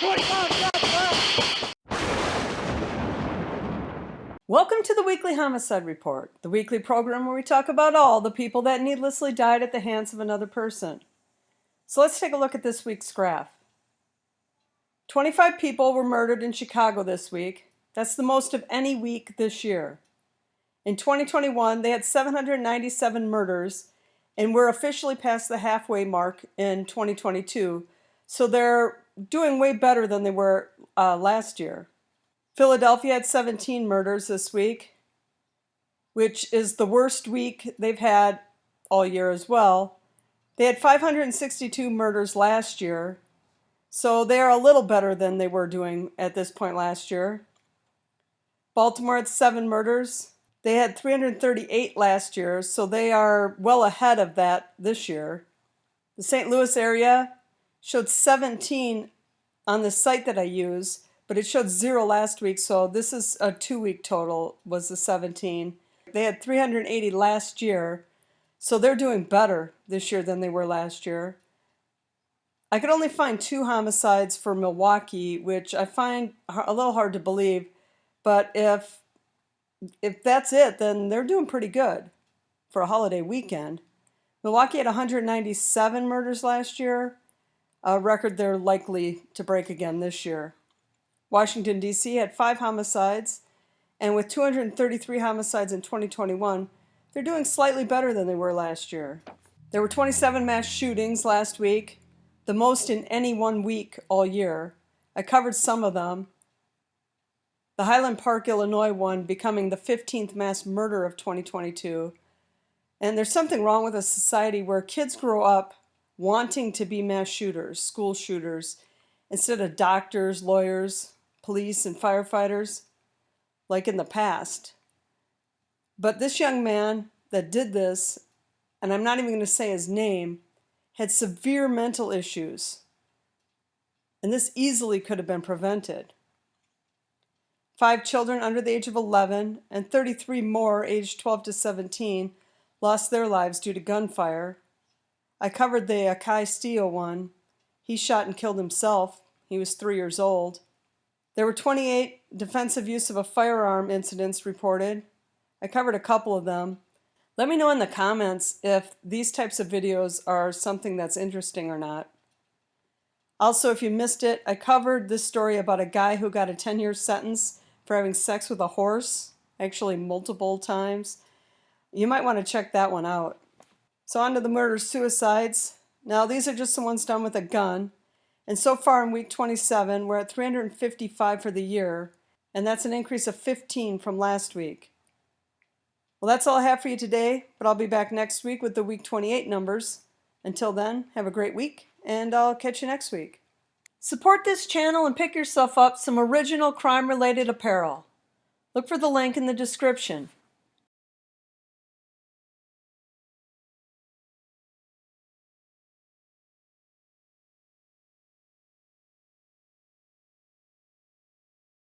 Welcome to the Weekly Homicide Report, the weekly program where we talk about all the people that needlessly died at the hands of another person. So let's take a look at this week's graph. 25 people were murdered in Chicago this week. That's the most of any week this year. In 2021, they had 797 murders, and we're officially past the halfway mark in 2022, so they're doing way better than they were last year. Philadelphia had 17 murders this week, which is the worst week they've had all year as well. They had 562 murders last year, so they're a little better than they were doing at this point last year. Baltimore had 7 murders. They had 338 last year, so they are well ahead of that this year. The St. Louis area showed 17 on the site that I use, but it showed 0 last week, so this is a 2-week total, was the 17. They had 380 last year, so they're doing better this year than they were last year. I could only find 2 homicides for Milwaukee, which I find a little hard to believe, but if that's it, then they're doing pretty good for a holiday weekend. Milwaukee had 197 murders last year, a record they're likely to break again this year. Washington, D.C. had 5 homicides, and with 233 homicides in 2021, they're doing slightly better than they were last year. There were 27 mass shootings last week, the most in any one week all year. I covered some of them. The Highland Park, Illinois one becoming the 15th mass murder of 2022. And there's something wrong with a society where kids grow up wanting to be mass shooters, school shooters, instead of doctors, lawyers, police, and firefighters, like in the past. But this young man that did this, and I'm not even going to say his name, had severe mental issues. And this easily could have been prevented. 5 children under the age of 11 and 33 more aged 12 to 17 lost their lives due to gunfire. I covered the Akai Steele one. He shot and killed himself. He was 3 years old. There were 28 defensive use of a firearm incidents reported. I covered a couple of them. Let me know in the comments if these types of videos are something that's interesting or not. Also, if you missed it, I covered this story about a guy who got a 10-year sentence for having sex with a horse, actually multiple times. You might want to check that one out. So on to the murder-suicides. Now, these are just the ones done with a gun. And so far in week 27, we're at 355 for the year, and that's an increase of 15 from last week. Well, that's all I have for you today, but I'll be back next week with the week 28 numbers. Until then, have a great week, and I'll catch you next week. Support this channel and pick yourself up some original crime-related apparel. Look for the link in the description.